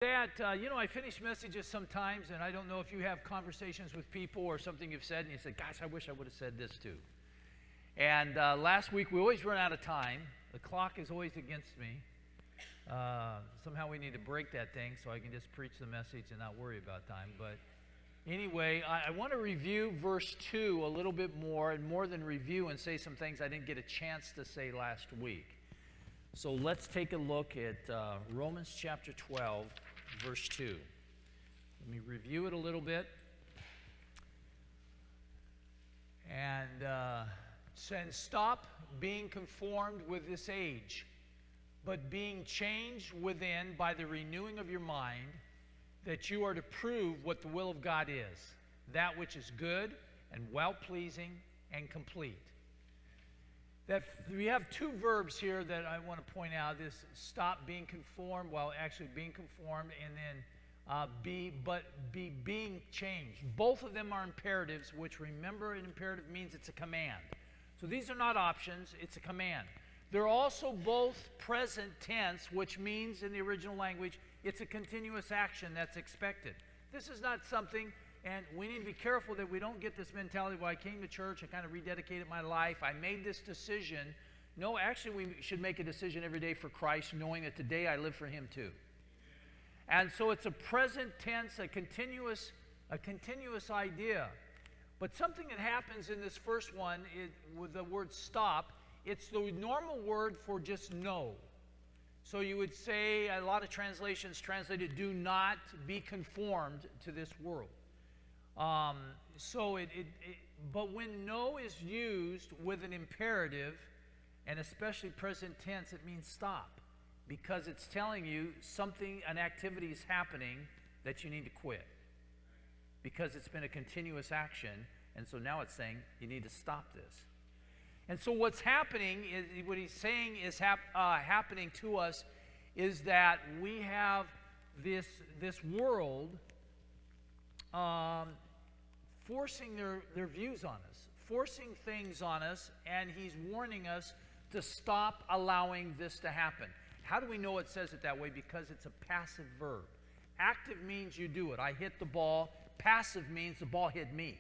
I finish messages sometimes, and I don't know if you have conversations with people or something you've said, and you say, gosh, I wish I would have said this too. And last week, we always run out of time. The clock is always against me. Somehow we need to break that thing so I can just preach the message and not worry about time. But anyway, I want to review verse 2 a little bit more, and more than review, and say some things I didn't get a chance to say last week. So let's take a look at Romans chapter 12, verse 2. Let me review it a little bit. And says, stop being conformed with this age, but being changed within by the renewing of your mind, that you are to prove what the will of God is, that which is good and well-pleasing and complete. That we have two verbs here that I want to point out. This stop being conformed, well, actually being conformed, and then be being changed. Both of them are imperatives, which, remember, an imperative means it's a command. So these are not options, it's a command. They're also both present tense, which means in the original language it's a continuous action that's expected. This is not something, and we need to be careful that we don't get this mentality, well, I came to church, I kind of rededicated my life, I made this decision. No, actually we should make a decision every day for Christ, knowing that today I live for Him too. And so it's a present tense, a continuous idea. But something that happens in this first one with the word stop, it's the normal word for just no. So you would say, a lot of translations translate it, do not be conformed to this world. But when no is used with an imperative, and especially present tense, it means stop. Because it's telling you something, an activity is happening that you need to quit. Because it's been a continuous action, and so now it's saying you need to stop this. And so what's happening, is what he's saying is happening to us, is that we have this world forcing their views on us, forcing things on us, and he's warning us to stop allowing this to happen. How do we know it says it that way? Because it's a passive verb. Active means you do it. I hit the ball. Passive means the ball hit me.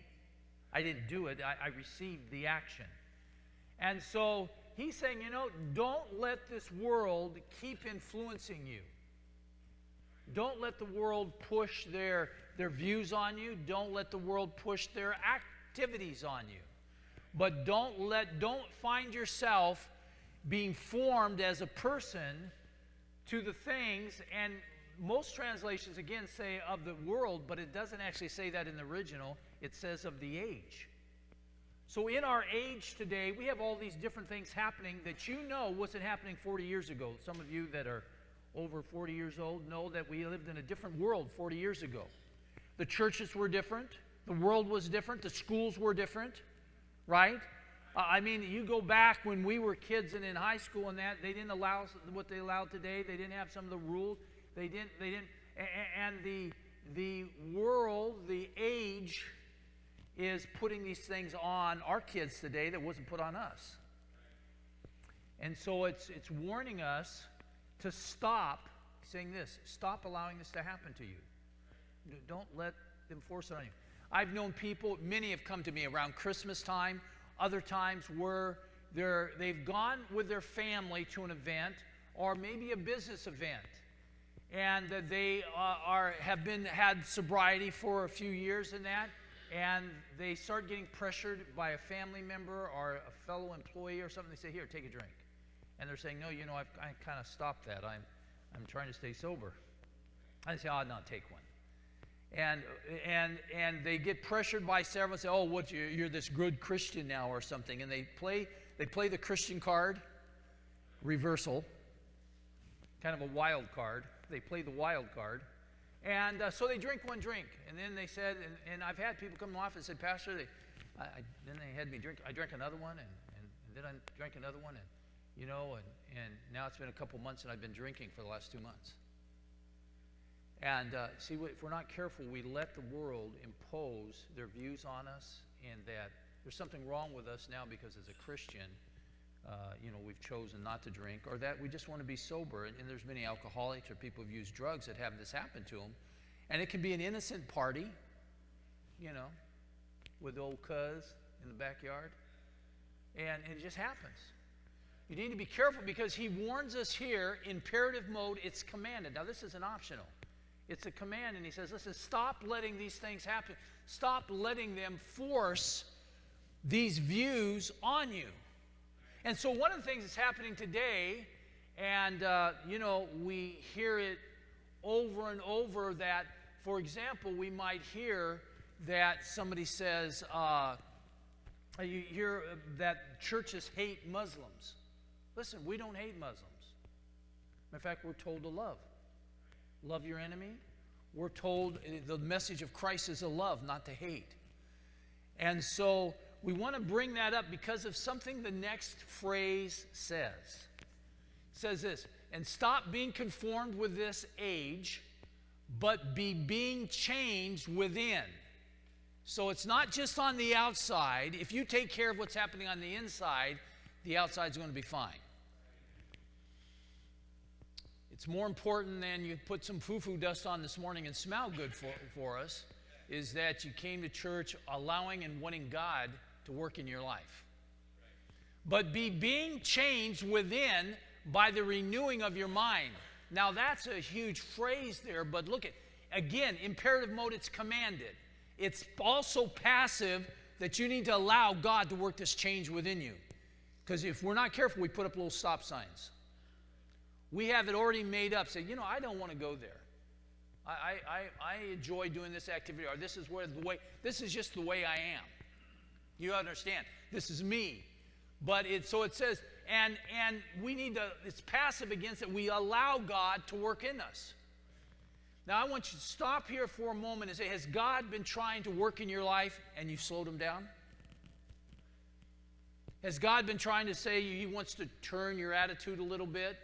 I didn't do it. I received the action. And so he's saying, don't let this world keep influencing you. Don't let the world push their views on you. Don't let the world push their activities on you. But don't find yourself being formed as a person to the things, and most translations again say of the world, but it doesn't actually say that in the original. It says of the age. So in our age today, we have all these different things happening that wasn't happening 40 years ago. Some of you that are over 40 years old know that we lived in a different world 40 years ago. The churches were different. The world was different. The schools were different, right? You go back when we were kids and in high school and that, they didn't allow what they allow today. They didn't have some of the rules. They didn't, and the world, the age is putting these things on our kids today that wasn't put on us. And so it's warning us to stop saying this. Stop allowing this to happen to you. Don't let them force it on you. I've known people, many have come to me around Christmas time, other times where they've gone with their family to an event or maybe a business event. And they had sobriety for a few years in that, and they start getting pressured by a family member or a fellow employee or something. They say, here, take a drink. And they're saying, no, I kind of stopped that. I'm trying to stay sober. I say, no, take one. And they get pressured by several and say, oh, you're this good Christian now or something. And they play the Christian card, reversal, kind of a wild card. They play the wild card. And so they drink one drink. And then they said, and I've had people come off and say, Pastor, then they had me drink. I drank another one, and then I drank another one. And now it's been a couple months and I've been drinking for the last 2 months. And if we're not careful, we let the world impose their views on us, and that there's something wrong with us now because as a Christian, we've chosen not to drink, or that we just want to be sober. And there's many alcoholics or people who've used drugs that have this happen to them. And it can be an innocent party, with old cuz in the backyard. And it just happens. You need to be careful because he warns us here, imperative mode, it's commanded. Now, this isn't optional. It's a command, and he says, listen, stop letting these things happen. Stop letting them force these views on you. And so one of the things that's happening today, and, we hear it over and over that, for example, we might hear that somebody says, you hear that churches hate Muslims. Listen, we don't hate Muslims. In fact, we're told to love. Love your enemy. We're told the message of Christ is a love, not to hate. And so we want to bring that up because of something the next phrase says. It says this, and stop being conformed with this age, but be being changed within. So it's not just on the outside. If you take care of what's happening on the inside, the outside's going to be fine. It's more important than you put some foo-foo dust on this morning and smell good for us, is that you came to church allowing and wanting God to work in your life. But be being changed within by the renewing of your mind. Now that's a huge phrase there, but look at, again, imperative mode, it's commanded. It's also passive that you need to allow God to work this change within you. Because if we're not careful, we put up little stop signs. We have it already made up. Say, I don't want to go there. I enjoy doing this activity, or this is just the way I am. You understand? This is me. But it says, and we need to, it's passive against it. We allow God to work in us. Now I want you to stop here for a moment and say, has God been trying to work in your life and you slowed him down? Has God been trying to say he wants to turn your attitude a little bit?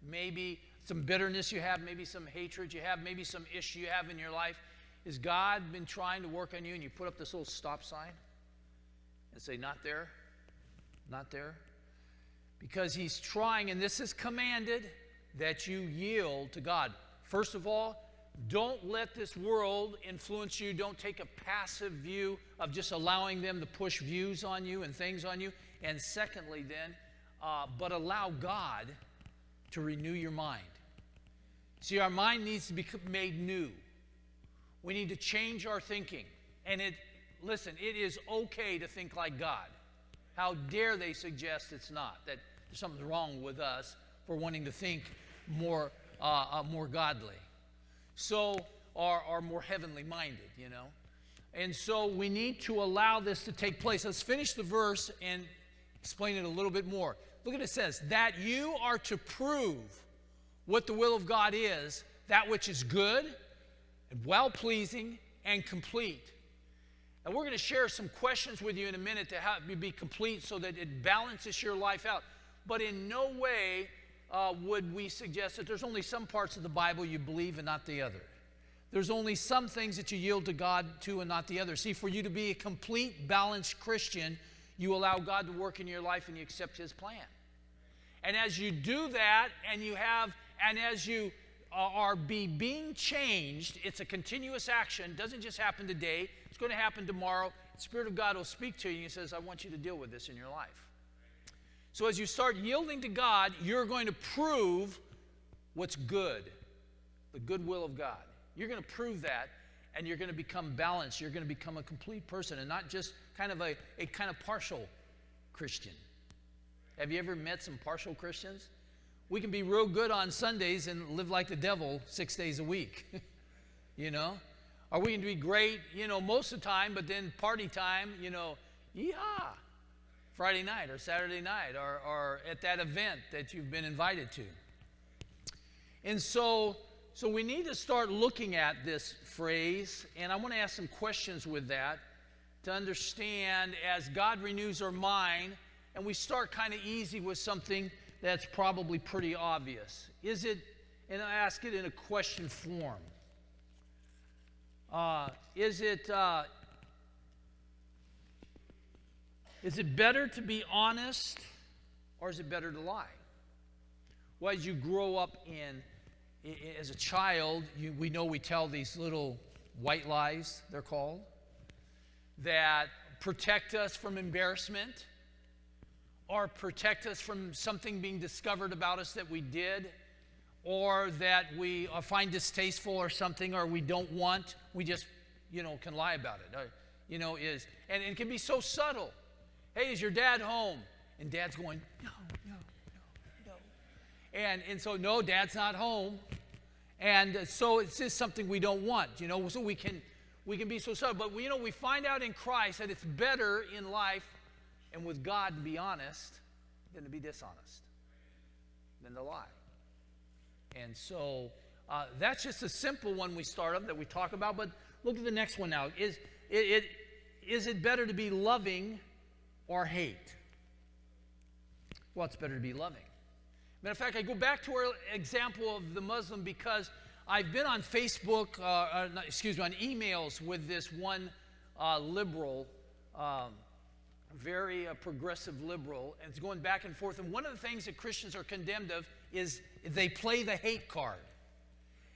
Maybe some bitterness you have, maybe some hatred you have, maybe some issue you have in your life. Has God been trying to work on you and you put up this little stop sign and say, not there, not there? Because he's trying, and this is commanded, that you yield to God. First of all, don't let this world influence you. Don't take a passive view of just allowing them to push views on you and things on you. And secondly then, but allow God to renew your mind. See, our mind needs to be made new. We need to change our thinking. And it is okay to think like God. How dare they suggest it's not, that there's something wrong with us for wanting to think more godly. So, are more heavenly minded, And so we need to allow this to take place. Let's finish the verse and explain it a little bit more. Look at it says, that you are to prove what the will of God is, that which is good and well-pleasing and complete. And we're going to share some questions with you in a minute to help you be complete so that it balances your life out. But in no way would we suggest that there's only some parts of the Bible you believe and not the other. There's only some things that you yield to God to and not the other. See, for you to be a complete, balanced Christian, you allow God to work in your life and you accept his plan. And as you do that, and as you are being changed, it's a continuous action. It doesn't just happen today. It's going to happen tomorrow. The Spirit of God will speak to you and he says, I want you to deal with this in your life. So as you start yielding to God, you're going to prove what's good, the good will of God. You're going to prove that, and you're going to become balanced. You're going to become a complete person and not just kind of a kind of partial Christian. Have you ever met some partial Christians? We can be real good on Sundays and live like the devil 6 days a week, Or we can be great, most of the time, but then party time, yeehaw, Friday night or Saturday night or at that event that you've been invited to. And so we need to start looking at this phrase, and I want to ask some questions with that to understand as God renews our mind, and we start kind of easy with something that's probably pretty obvious. Is it, and I ask it in a question form, is it better to be honest or is it better to lie? Well, as you grow up as a child, we know we tell these little white lies, they're called, that protect us from embarrassment or protect us from something being discovered about us that we did, or that we find distasteful or something, or we don't want. We just, can lie about it. And it can be so subtle. Hey, is your dad home? And dad's going, no. And so, no, dad's not home. And so it's just something we don't want, so we can be so subtle. But, we find out in Christ that it's better in life and with God to be honest than to be dishonest, than to lie. And so that's just a simple one we start of that we talk about. But look at the next one now. Is it better to be loving or hate? Well, it's better to be loving. Matter of fact, I go back to our example of the Muslim because I've been on Facebook, on emails with this one liberal, very progressive liberal, and it's going back and forth. And one of the things that Christians are condemned of is they play the hate card.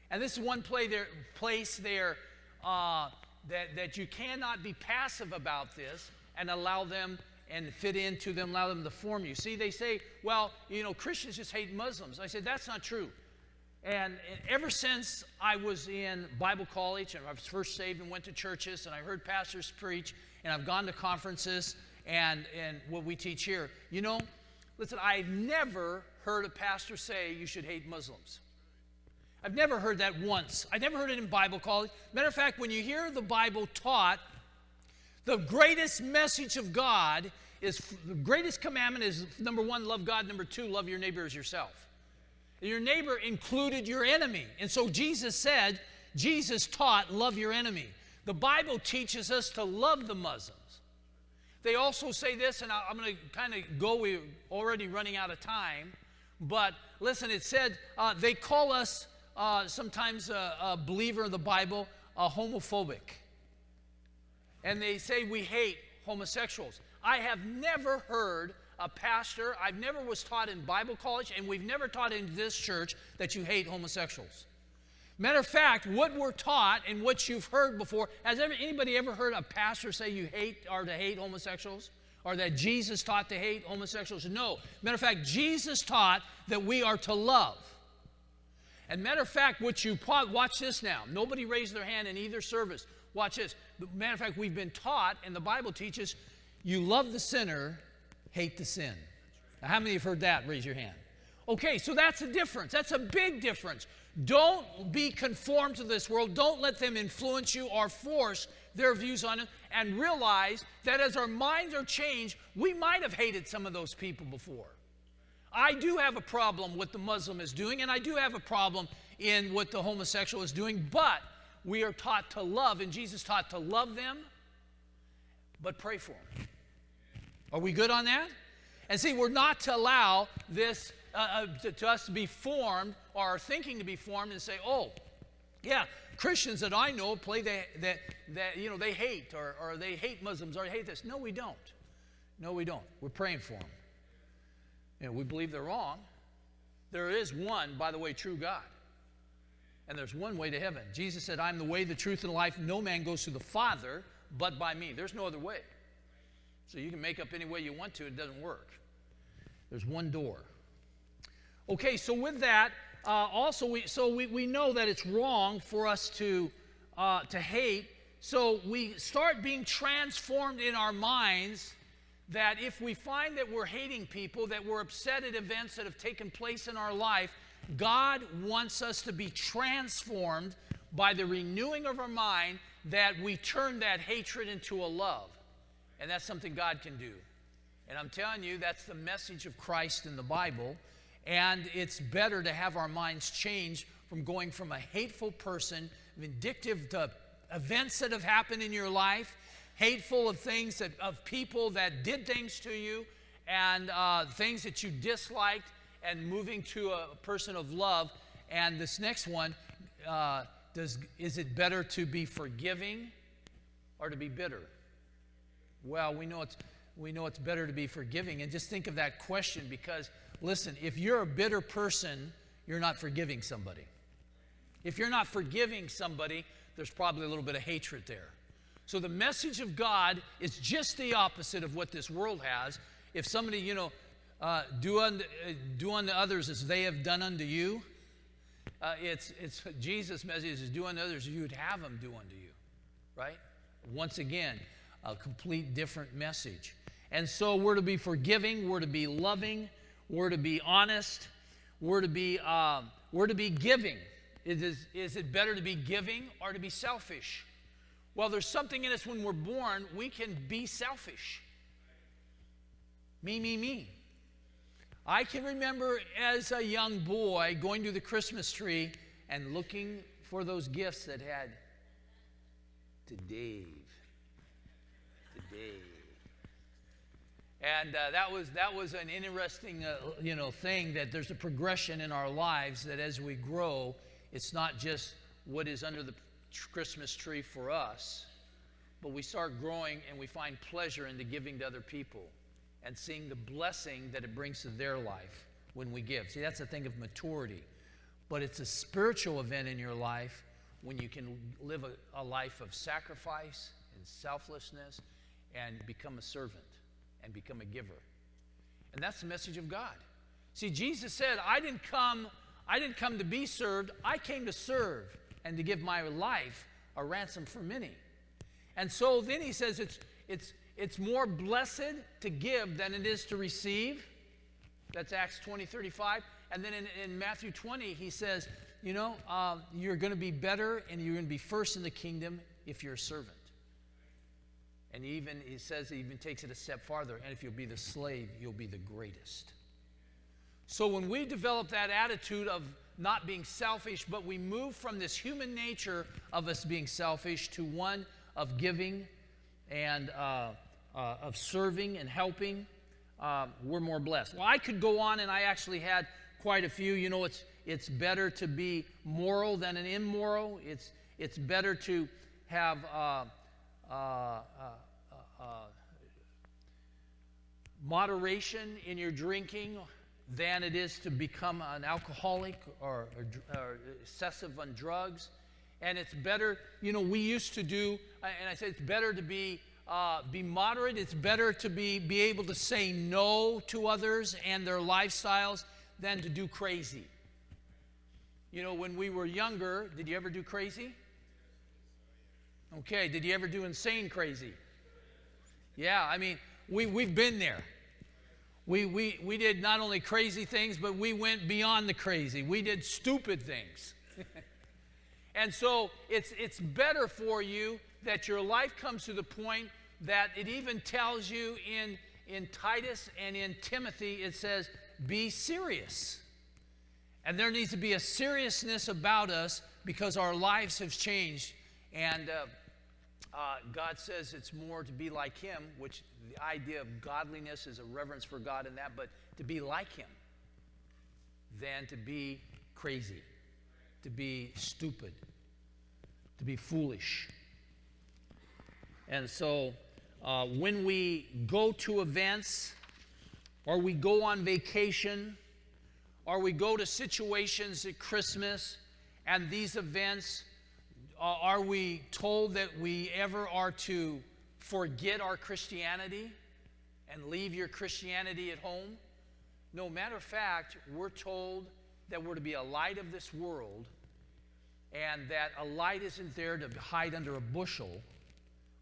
And this is one place there that you cannot be passive about this and allow them and fit into them, allow them to form you. See, they say, well, Christians just hate Muslims. I said, that's not true. And ever since I was in Bible college and I was first saved and went to churches and I heard pastors preach and I've gone to conferences and what we teach here, listen, I've never heard a pastor say you should hate Muslims. I've never heard that once. I never heard it in Bible college. Matter of fact, when you hear the Bible taught, the greatest message of God is, the greatest commandment is, number one, love God. Number two, love your neighbor as yourself. Your neighbor included your enemy. And so Jesus taught, love your enemy. The Bible teaches us to love the Muslims. They also say this, and I'm going to kind of go, we're already running out of time. But listen, it said, they call us sometimes a believer in the Bible, homophobic. And they say we hate homosexuals. I have never heard a pastor, I've never was taught in Bible college, and we've never taught in this church that you hate homosexuals. Matter of fact, what we're taught and what you've heard before, has anybody ever heard a pastor say you hate or to hate homosexuals? Or that Jesus taught to hate homosexuals? No. Matter of fact, Jesus taught that we are to love. And matter of fact, watch this now. Nobody raised their hand in either service. Watch this. Matter of fact, we've been taught, and the Bible teaches, you love the sinner, hate the sin. Now, how many have heard that? Raise your hand. Okay, so that's a difference. That's a big difference. Don't be conformed to this world. Don't let them influence you or force their views on it, and realize that as our minds are changed, we might have hated some of those people before. I do have a problem with what the Muslim is doing, and I do have a problem in what the homosexual is doing, but we are taught to love, and Jesus taught to love them, but pray for them. Are we good on that? And see, we're not to allow this to us to be formed, or our thinking to be formed, and say, oh, yeah, Christians that I know play that they hate, or they hate Muslims, or they hate this. No, we don't. No, we don't. We're praying for them. We believe they're wrong. There is one, by the way, true God. And there's one way to heaven. Jesus said, I'm the way, the truth, and the life. No man goes to the Father but by me. There's no other way. So you can make up any way you want to. It doesn't work. There's one door. Okay, so with that, also we know that it's wrong for us to hate. So we start being transformed in our minds, that if we find that we're hating people, that we're upset at events that have taken place in our life, God wants us to be transformed by the renewing of our mind, that we turn that hatred into a love. And that's something God can do. And I'm telling you, that's the message of Christ in the Bible. And it's better to have our minds changed from going from a hateful person, vindictive to events that have happened in your life, hateful of things of people that did things to you, and things that you disliked, and moving to a person of love. And this next one, is it better to be forgiving or to be bitter? Well, we know we know it's better to be forgiving. And just think of that question, because, listen, if you're a bitter person, you're not forgiving somebody. If you're not forgiving somebody, there's probably a little bit of hatred there. So the message of God is just the opposite of what this world has. If somebody, do unto others as they have done unto you, it's Jesus' message is do unto others as you would have them do unto you, right? Once again, a complete different message. And so we're to be forgiving, we're to be loving, we're to be honest, we're to be giving. Is it better to be giving or to be selfish? Well, there's something in us when we're born, we can be selfish. Me, me, me. I can remember as a young boy going to the Christmas tree and looking for those gifts that had to Dave. And that was an interesting thing, that there's a progression in our lives, that as we grow, it's not just what is under the Christmas tree for us, but we start growing and we find pleasure in the giving to other people and seeing the blessing that it brings to their life when we give. See, that's a thing of maturity. But it's a spiritual event in your life when you can live a life of sacrifice and selflessness and become a servant and become a giver. And that's the message of God. See, Jesus said, I didn't come to be served. I came to serve and to give my life a ransom for many. And so then he says it's more blessed to give than it is to receive. That's Acts 20:35. And then in Matthew 20, he says, you're going to be better and you're going to be first in the kingdom if you're a servant. And he even takes it a step farther. And if you'll be the slave, you'll be the greatest. So when we develop that attitude of not being selfish, but we move from this human nature of us being selfish to one of giving and of serving and helping, we're more blessed. Well, I could go on, and I actually had quite a few. It's better to be moral than an immoral. It's better to have moderation in your drinking than it is to become an alcoholic or excessive on drugs. And it's better, we used to do, and I said it's better to be moderate. It's better to be able to say no to others and their lifestyles than to do crazy. When we were younger, did you ever do crazy? Okay, did you ever do insane crazy? Yeah, I mean, we've been there. We did not only crazy things, but we went beyond the crazy. We did stupid things. And so it's better for you that your life comes to the point that it even tells you in Titus and in Timothy, it says, be serious. And there needs to be a seriousness about us because our lives have changed. And God says it's more to be like Him, which the idea of godliness is a reverence for God in that, but to be like Him than to be crazy, to be stupid, to be foolish. And so when we go to events, or we go on vacation, or we go to situations at Christmas, and these events, are we told that we ever are to forget our Christianity and leave your Christianity at home? No, matter of fact, we're told that we're to be a light of this world, and that a light isn't there to hide under a bushel,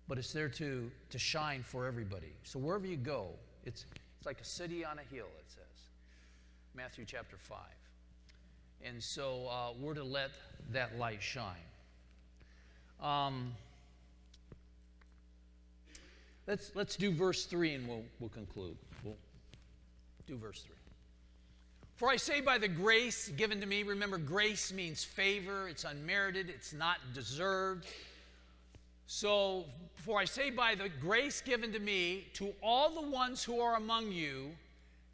but it's there to shine for everybody. So wherever you go, it's like a city on a hill, it says. Matthew chapter 5. And so we're to let that light shine. Let's do verse 3 and we'll conclude. We'll do verse 3. For I say by the grace given to me, remember grace means favor, it's unmerited, it's not deserved. So, for I say by the grace given to me, to all the ones who are among you,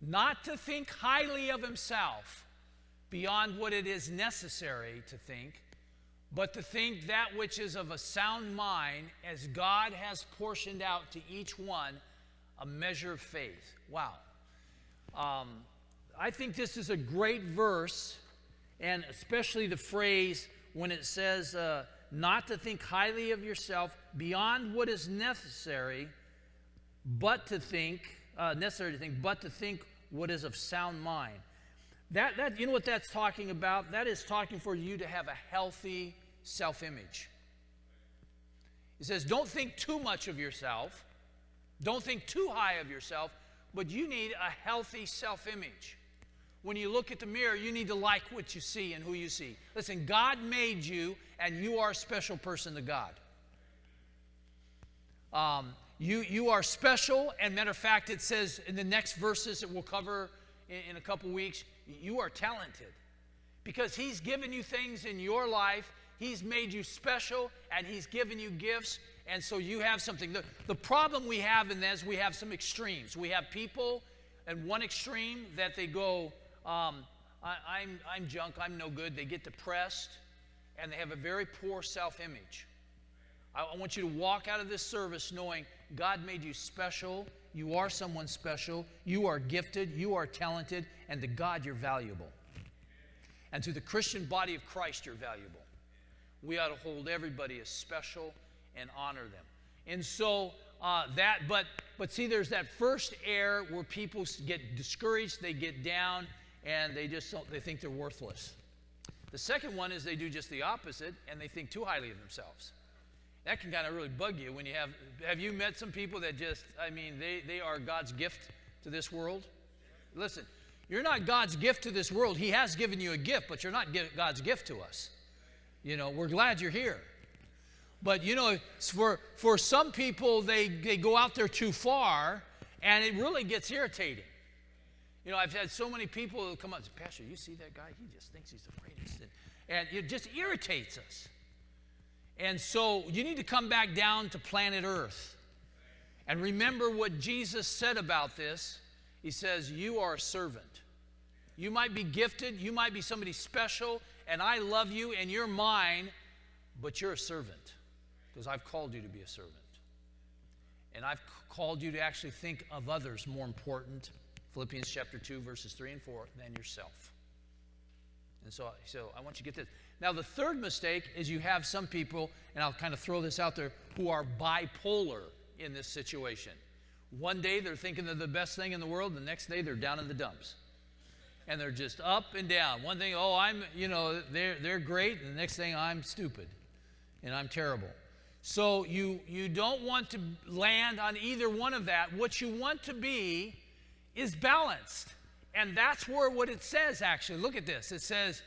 not to think highly of himself beyond what it is necessary to think, but to think that which is of a sound mind, as God has portioned out to each one A measure of faith. Wow. I think this is a great verse, and especially the phrase when it says not to think highly of yourself beyond what is necessary, but to think, but to think what is of sound mind. That you know what that's talking about? That is talking for you to have a healthy self-image. It says, don't think too much of yourself. Don't think too high of yourself, but you need a healthy self-image. When you look at the mirror, you need to like what you see and who you see. Listen, God made you, and you are a special person to God. You are special, and matter of fact, it says in the next verses that we'll cover in a couple weeks, you are talented. Because He's given you things in your life, He's made you special, and He's given you gifts, and so you have something. The problem we have in this, we have some extremes. We have people at one extreme that they go, I'm junk, I'm no good. They get depressed, and they have a very poor self-image. I want you to walk out of this service knowing God made you special. You are someone special. You are gifted. You are talented. And to God, you're valuable. And to the Christian body of Christ, you're valuable. We ought to hold everybody as special and honor them. And so but see, there's that first air where people get discouraged, they get down, and they think they're worthless. The second one is they do just the opposite, and they think too highly of themselves. That can kind of really bug you when you have you met some people that just, they are God's gift to this world? Listen, you're not God's gift to this world. He has given you a gift, but you're not God's gift to us. You know, we're glad you're here. But, you know, for some people, they go out there too far, and it really gets irritating. You know, I've had so many people who come up and say, Pastor, you see that guy? He just thinks he's the greatest. And it just irritates us. And so you need to come back down to planet Earth. And remember what Jesus said about this. He says, you are a servant. You might be gifted. You might be somebody special. And I love you and you're mine. But you're a servant. Because I've called you to be a servant. And I've called you to actually think of others more important. Philippians chapter 2, verses 3 and 4, than yourself. And so I want you to get this. Now, the third mistake is you have some people, and I'll kind of throw this out there, who are bipolar in this situation. One day they're thinking they're the best thing in the world, the next day they're down in the dumps. And they're just up and down. One thing, they're great, and the next thing, I'm stupid, and I'm terrible. So you don't want to land on either one of that. What you want to be is balanced. And that's what it says, actually. Look at this. It says,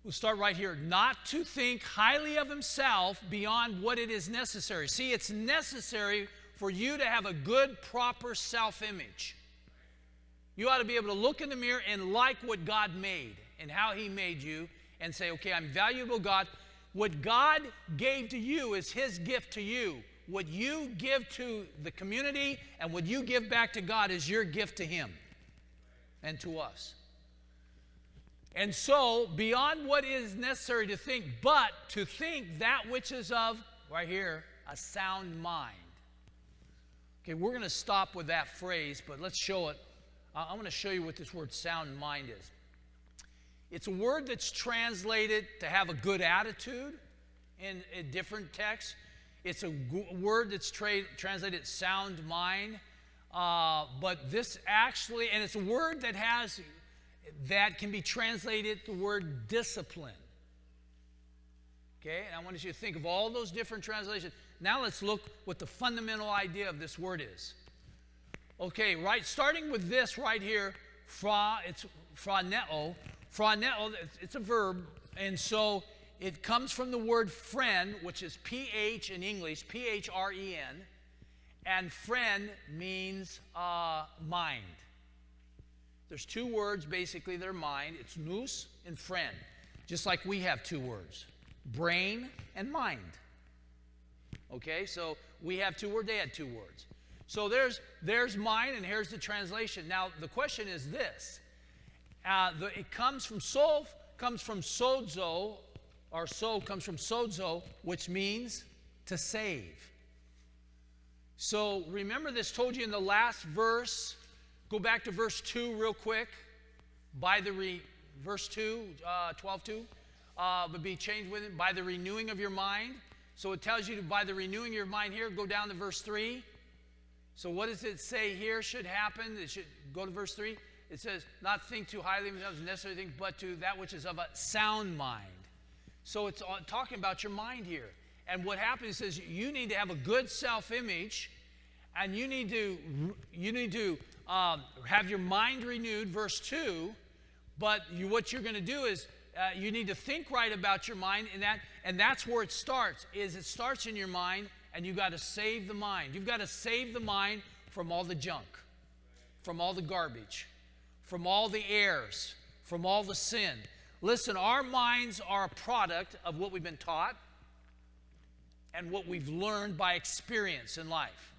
we'll start right here. Not to think highly of himself beyond what it is necessary. See, it's necessary for you to have a good, proper self-image. You ought to be able to look in the mirror and like what God made and how He made you and say, okay, I'm valuable, God. What God gave to you is His gift to you. What you give to the community and what you give back to God is your gift to Him and to us. And so, beyond what is necessary to think, but to think that which is of, right here, a sound mind. Okay, we're going to stop with that phrase, but let's show it. I'm going to show you what this word sound mind is. It's a word that's translated to have a good attitude in a different text. It's a word that's translated sound mind. But this actually, and it's a word that can be translated the word discipline. Okay, and I want you to think of all those different translations. Now let's look what the fundamental idea of this word is. Okay, right, starting with this right here, it's phroneo. Phroneo, it's a verb, and so it comes from the word friend, which is P-H in English, P-H-R-E-N, and friend means mind. There's two words basically that are mind. It's nous and friend, just like we have two words, brain and mind. Okay, so we have two words, they had two words. So there's mind, and here's the translation. Now, the question is this. It comes from sozo, or so comes from sozo, which means to save. So remember this told you in the last verse. Go back to verse 2 real quick. Verse 2, 12:2. But be changed with it by the renewing of your mind. So it tells you to, by the renewing of your mind here, go down to verse 3. So what does it say here should happen? It should go to verse 3. It says, not think too highly of themselves, necessary things, but to that which is of a sound mind. So it's talking about your mind here. And what happens is you need to have a good self-image, and you need to have your mind renewed, verse 2. But what you're going to do is you need to think right about your mind, and that's where it starts. It starts in your mind, and you've got to save the mind. You've got to save the mind from all the junk, from all the garbage, from all the errors, from all the sin. Listen, our minds are a product of what we've been taught and what we've learned by experience in life,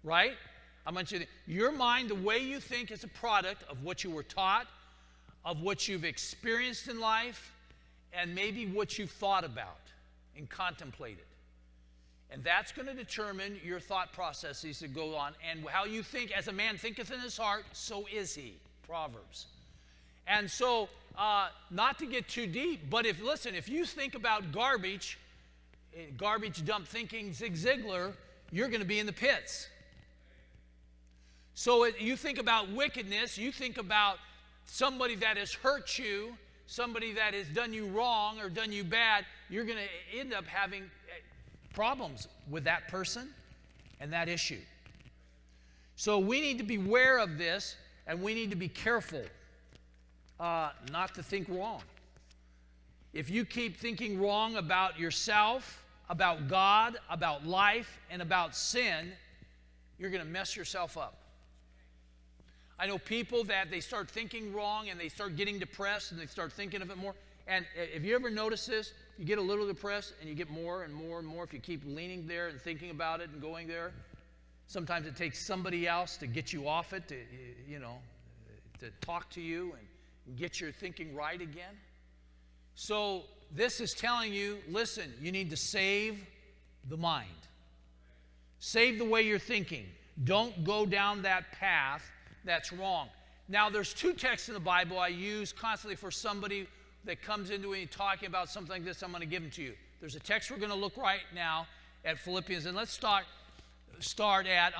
right? I want you to, your mind, the way you think, is a product of what you were taught, of what you've experienced in life, and maybe what you've thought about and contemplated. And that's going to determine your thought processes that go on, and how you think. As a man thinketh in his heart, so is he. Proverbs. And so, not to get too deep, but if you think about garbage dump thinking, Zig Ziglar, you're going to be in the pits. So you think about wickedness, you think about somebody that has hurt you, somebody that has done you wrong or done you bad, you're going to end up having problems with that person and that issue. So we need to be aware of this, and we need to be careful not to think wrong. If you keep thinking wrong about yourself, about God, about life, and about sin, you're going to mess yourself up. I know people that they start thinking wrong and they start getting depressed and they start thinking of it more. And have you ever noticed this? You get a little depressed and you get more and more and more if you keep leaning there and thinking about it and going there. Sometimes it takes somebody else to get you off it, to talk to you and get your thinking right again. So this is telling you, listen, you need to save the mind. Save the way you're thinking. Don't go down that path that's wrong. Now, there's two texts in the Bible I use constantly for somebody that comes into me talking about something like this. I'm going to give them to you. There's a text we're going to look right now at Philippians, and let's start at,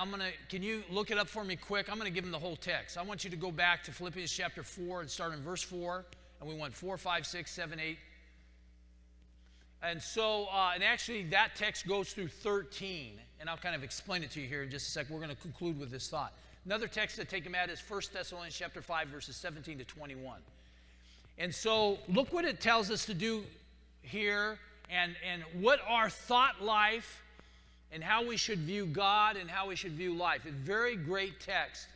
can you look it up for me quick? I'm going to give them the whole text. I want you to go back to Philippians chapter 4 and start in verse 4, and we want 4, 5, 6, 7, 8. And so, and actually that text goes through 13, and I'll kind of explain it to you here in just a second. We're going to conclude with this thought. Another text to take them at is 1 Thessalonians chapter 5, verses 17 to 21. And so look what it tells us to do here, and what our thought life and how we should view God and how we should view life. A very great text.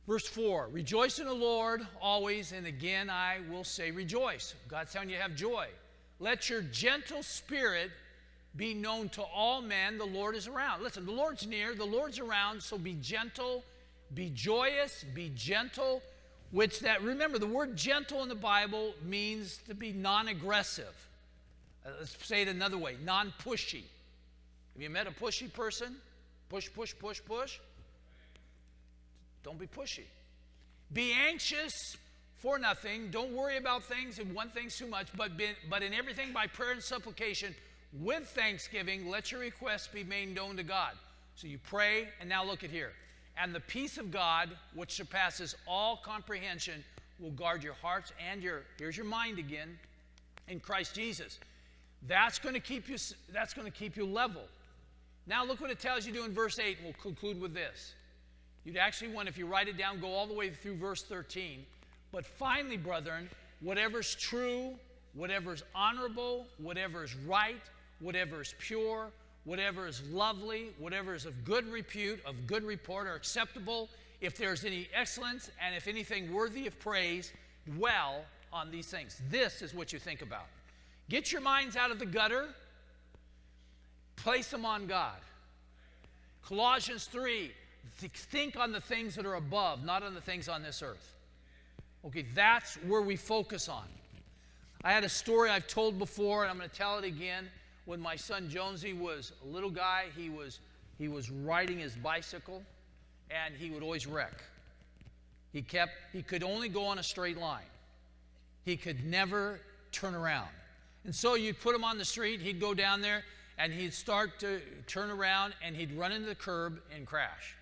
Verse 4, rejoice in the Lord always, and again I will say rejoice. God's telling you to have joy. Let your gentle spirit be known to all men. The Lord is around. Listen, the Lord's near, the Lord's around, so be gentle, be joyous, be gentle. Remember, the word gentle in the Bible means to be non-aggressive. Let's say it another way, non-pushy. Have you met a pushy person? Push, push, push, push. Don't be pushy. Be anxious for nothing. Don't worry about things and want things too much, but in everything by prayer and supplication, with thanksgiving, let your requests be made known to God. So you pray, and now look at here. And the peace of God, which surpasses all comprehension, will guard your hearts and here's your mind again, in Christ Jesus. That's going to keep you level. Now look what it tells you to do in verse 8, and we'll conclude with this. You'd actually want, if you write it down, go all the way through verse 13. But finally, brethren, whatever's true, whatever's honorable, whatever is right, whatever is pure, whatever is lovely, whatever is of good repute, of good report, or acceptable, if there's any excellence, and if anything worthy of praise, dwell on these things. This is what you think about. Get your minds out of the gutter. Place them on God. Colossians 3, think on the things that are above, not on the things on this earth. Okay, that's where we focus on. I had a story I've told before, and I'm going to tell it again. When my son Jonesy was a little guy, he was he was riding his bicycle, and he would always wreck. He could only go on a straight line. He could never turn around. And so you'd put him on the street, he'd go down there, and he'd start to turn around, and he'd run into the curb and crash.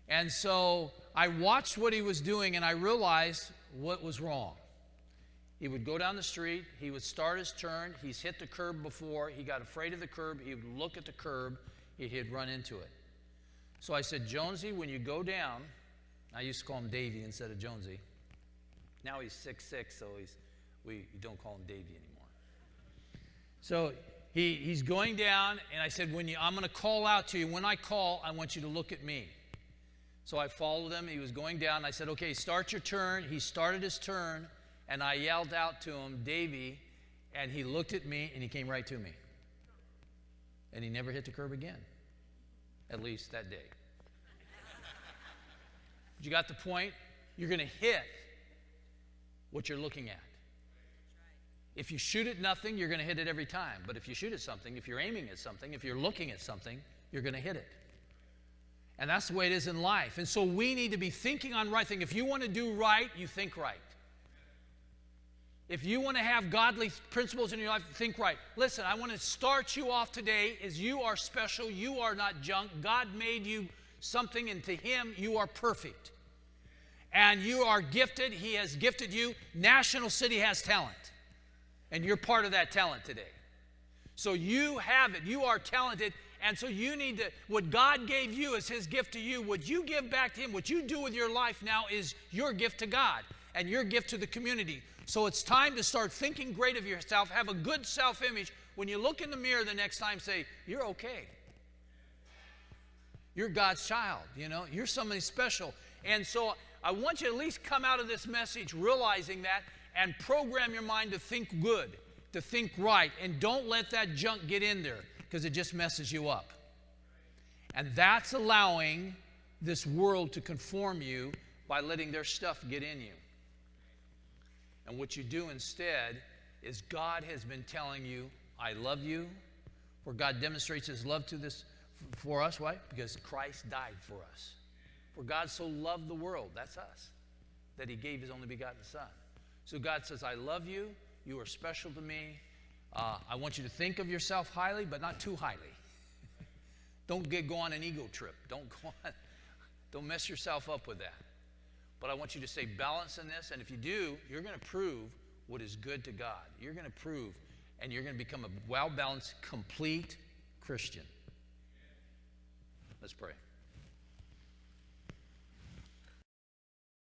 And so I watched what he was doing, and I realized what was wrong. He would go down the street, he would start his turn, he's hit the curb before, he got afraid of the curb, he would look at the curb, he'd run into it. So I said, Jonesy, when you go down, I used to call him Davey instead of Jonesy. Now he's 6'6", so we don't call him Davey anymore. So he's going down, and I said, I'm going to call out to you. When I call, I want you to look at me. So I followed him. He was going down. I said, okay, start your turn. He started his turn, and I yelled out to him, Davey, and he looked at me, and he came right to me. And he never hit the curb again, at least that day. But you got the point? You're going to hit what you're looking at. If you shoot at nothing, you're going to hit it every time. But if you shoot at something, if you're aiming at something, if you're looking at something, you're going to hit it. And that's the way it is in life. And so we need to be thinking on right thing. If you want to do right, you think right. If you want to have godly principles in your life, think right. Listen, I want to start you off today as you are special. You are not junk. God made you something, and to Him, you are perfect. And you are gifted. He has gifted you. National City has talent. And you're part of that talent today. So you have it. You are talented. And so you need to, what God gave you as His gift to you, what you give back to Him, what you do with your life now is your gift to God and your gift to the community. So it's time to start thinking great of yourself. Have a good self-image. When you look in the mirror the next time, say, you're okay. You're God's child, you know. You're somebody special. And so I want you to at least come out of this message realizing that, and program your mind to think good, to think right, and don't let that junk get in there because it just messes you up. And that's allowing this world to conform you by letting their stuff get in you. And what you do instead is God has been telling you, I love you, where God demonstrates His love for us, right? Because Christ died for us. For God so loved the world, that's us, that He gave His only begotten Son. So God says, I love you. You are special to me. I want you to think of yourself highly, but not too highly. Don't go on an ego trip. Don't mess yourself up with that. But I want you to stay balanced in this, and if you do, you're going to prove what is good to God. You're going to prove, and you're going to become a well-balanced, complete Christian. Let's pray.